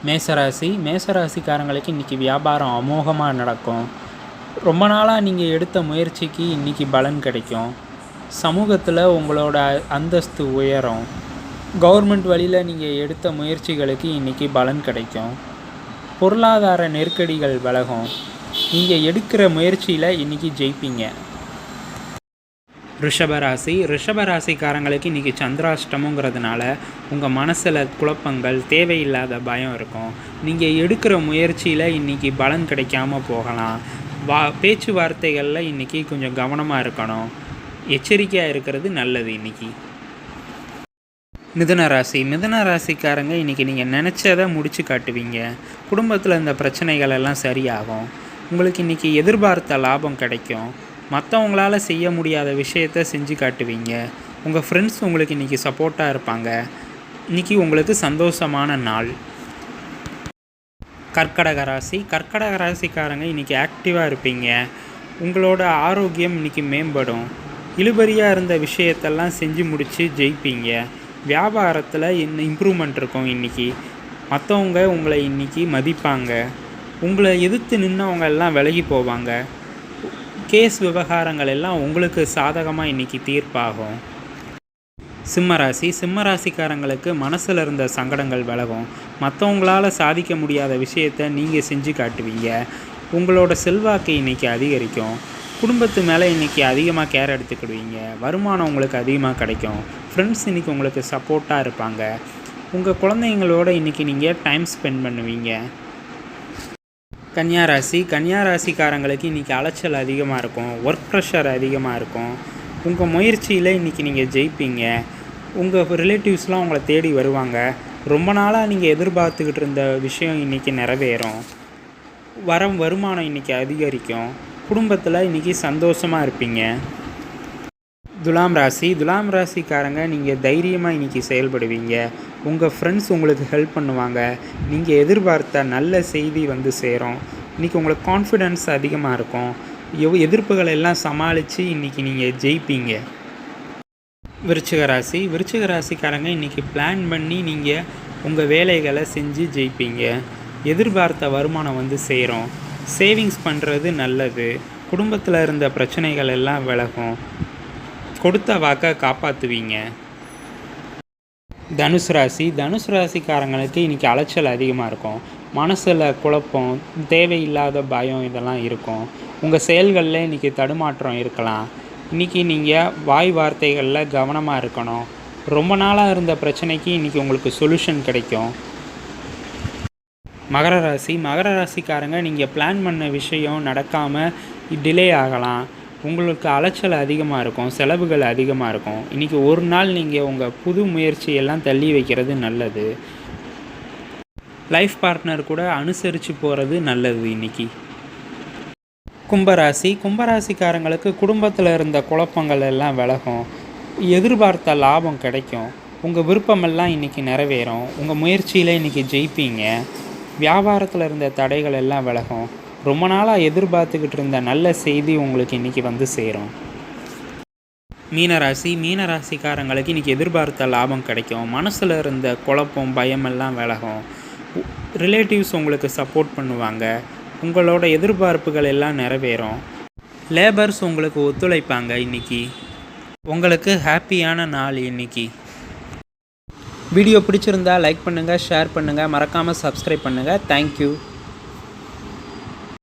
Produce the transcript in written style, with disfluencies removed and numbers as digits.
மேசராசிக்காரங்களுக்கு இன்றைக்கி வியாபாரம் அமோகமாக நடக்கும். ரொம்ப நாளாக நீங்கள் எடுத்த முயற்சிக்கு இன்றைக்கி பலன் கிடைக்கும். சமூகத்தில் உங்களோட அந்தஸ்து உயரும். கவர்மெண்ட் வழியில் நீங்கள் எடுத்த முயற்சிகளுக்கு இன்றைக்கி பலன் கிடைக்கும். பொருளாதார நெருக்கடிகள் விலகும். நீங்கள் எடுக்கிற முயற்சியில் இன்றைக்கி ஜெயிப்பீங்க. ரிஷபராசிக்காரங்களுக்கு இன்றைக்கி சந்திராஷ்டமங்கிறதுனால உங்கள் மனசில் குழப்பங்கள், தேவையில்லாத பயம் இருக்கும். நீங்கள் எடுக்கிற முயற்சியில் இன்றைக்கி பலன் கிடைக்காமல் போகலாம். பேச்சுவார்த்தைகளில் இன்றைக்கி கொஞ்சம் கவனமாக இருக்கணும். எச்சரிக்கையாக இருக்கிறது நல்லது. இன்றைக்கி மிதுன ராசிக்காரங்க இன்றைக்கி நீங்கள் நினச்சதை முடித்து காட்டுவீங்க. குடும்பத்தில் இந்த பிரச்சனைகள் எல்லாம் சரியாகும். உங்களுக்கு இன்றைக்கி எதிர்பார்த்த லாபம் கிடைக்கும். மற்றவங்களால் செய்ய முடியாத விஷயத்தை செஞ்சு காட்டுவீங்க. உங்கள் ஃப்ரெண்ட்ஸ் உங்களுக்கு இன்றைக்கி சப்போர்ட்டாக இருப்பாங்க. இன்றைக்கி உங்களுக்கு சந்தோஷமான நாள். கர்க்கடக ராசிக்காரங்க இன்றைக்கி ஆக்டிவாக இருப்பீங்க. உங்களோட ஆரோக்கியம் இன்றைக்கி மேம்படும். இழுபறியாக இருந்த விஷயத்தெல்லாம் செஞ்சு முடித்து ஜெயிப்பீங்க. வியாபாரத்தில் இம்ப்ரூவ்மெண்ட் இருக்கும். இன்றைக்கி மற்றவங்க உங்களை இன்றைக்கி மதிப்பாங்க. உங்களை எதிர்த்து நின்றவங்க எல்லாம் விலகி போவாங்க. கேஸ் விவகாரங்கள் எல்லாம் உங்களுக்கு சாதகமாக இன்றைக்கி தீர்ப்பாகும். சிம்ம ராசிக்காரங்களுக்கு மனசில் இருந்த சங்கடங்கள் விலகும். மற்றவங்களால் சாதிக்க முடியாத விஷயத்தை நீங்கள் செஞ்சு காட்டுவீங்க. உங்களோட செல்வாக்கு இன்றைக்கி அதிகரிக்கும். குடும்பத்து மேலே இன்றைக்கி அதிகமாக கேர் எடுத்துக்கிடுவீங்க. வருமானம் உங்களுக்கு அதிகமாக கிடைக்கும். ஃப்ரெண்ட்ஸ் இன்றைக்கி உங்களுக்கு சப்போர்ட்டாக இருப்பாங்க. உங்கள் குழந்தைங்களோட இன்றைக்கி நீங்கள் டைம் ஸ்பெண்ட் பண்ணுவீங்க. கன்னியாராசிக்காரங்களுக்கு இன்றைக்கி அலைச்சல் அதிகமாக இருக்கும். ஒர்க் ப்ரெஷர் அதிகமாக இருக்கும். உங்கள் முயற்சியில் இன்றைக்கி நீங்கள் ஜெயிப்பீங்க. உங்கள் ரிலேட்டிவ்ஸ்லாம் உங்களை தேடி வருவாங்க. ரொம்ப நாளாக நீங்கள் எதிர்பார்த்துக்கிட்டு இருந்த விஷயம் இன்றைக்கி நிறைவேறும். வருமானம் இன்றைக்கி அதிகரிக்கும். குடும்பத்தில் இன்றைக்கி சந்தோஷமாக இருப்பீங்க. துலாம் ராசிக்காரங்க நீங்கள் தைரியமாக இன்றைக்கி செயல்படுவீங்க. உங்கள் ஃப்ரெண்ட்ஸ் உங்களுக்கு ஹெல்ப் பண்ணுவாங்க. நீங்கள் எதிர்பார்த்த நல்ல செய்தி வந்து சேரும். இன்றைக்கி உங்களுக்கு கான்ஃபிடென்ஸ் அதிகமாக இருக்கும். எதிர்ப்புகளை எல்லாம் சமாளித்து இன்றைக்கி நீங்கள் ஜெயிப்பீங்க. விருச்சிக ராசிக்காரங்க இன்றைக்கி பிளான் பண்ணி நீங்கள் உங்கள் வேலைகளை செஞ்சு ஜெயிப்பீங்க. எதிர்பார்த்த வருமானம் வந்து சேரும். சேவிங்ஸ் பண்ணுறது நல்லது. குடும்பத்தில் இருந்த பிரச்சனைகள் எல்லாம் விலகும். கொடுத்த வாக்கை காப்பாற்றுவீங்க. தனுசு ராசிக்காரங்களுக்கு இன்றைக்கி அலைச்சல் அதிகமாக இருக்கும். மனசில் குழப்பம், தேவையில்லாத பயம் இதெல்லாம் இருக்கும். உங்கள் செயல்களில் இன்றைக்கி தடுமாற்றம் இருக்கலாம். இன்றைக்கி நீங்கள் வாய் வார்த்தைகளில் கவனமாக இருக்கணும். ரொம்ப நாளாக இருந்த பிரச்சனைக்கு இன்றைக்கி உங்களுக்கு சொல்யூஷன் கிடைக்கும். மகர ராசிக்காரங்க நீங்கள் பிளான் பண்ண விஷயம் நடக்காமல் டிலே ஆகலாம். உங்களுக்கு அலைச்சல் அதிகமாக இருக்கும். செலவுகள் அதிகமாக இருக்கும். இன்றைக்கி ஒரு நாள் நீங்கள் உங்கள் புது முயற்சியெல்லாம் தள்ளி வைக்கிறது நல்லது. லைஃப் பார்ட்னர் கூட அனுசரித்து போகிறது நல்லது. இன்றைக்கி கும்பராசிக்காரங்களுக்கு குடும்பத்தில் இருந்த குழப்பங்கள் எல்லாம் விலகும். எதிர்பார்த்த லாபம் கிடைக்கும். உங்கள் விருப்பமெல்லாம் இன்றைக்கி நிறைவேறும். உங்கள் முயற்சியில் இன்றைக்கி ஜெயிப்பீங்க. வியாபாரத்தில் இருந்த தடைகள் எல்லாம் விலகும். ரொம்ப நாளாக எதிர்பார்த்துக்கிட்டு இருந்த நல்ல செய்தி உங்களுக்கு இன்றைக்கி வந்து சேரும். மீனராசிக்காரங்களுக்கு இன்றைக்கி எதிர்பார்த்த லாபம் கிடைக்கும். மனசில் இருந்த குழப்பம், பயமெல்லாம் விலகும். ரிலேட்டிவ்ஸ் உங்களுக்கு சப்போர்ட் பண்ணுவாங்க. உங்களோட எதிர்பார்ப்புகள் எல்லாம் நிறைவேறும். லேபர்ஸ் உங்களுக்கு ஒத்துழைப்பாங்க. இன்றைக்கி உங்களுக்கு ஹாப்பியான நாள். இன்றைக்கி வீடியோ பிடிச்சிருந்தா லைக் பண்ணுங்கள், ஷேர் பண்ணுங்கள், மறக்காமல் சப்ஸ்கிரைப் பண்ணுங்கள். தேங்க்யூ.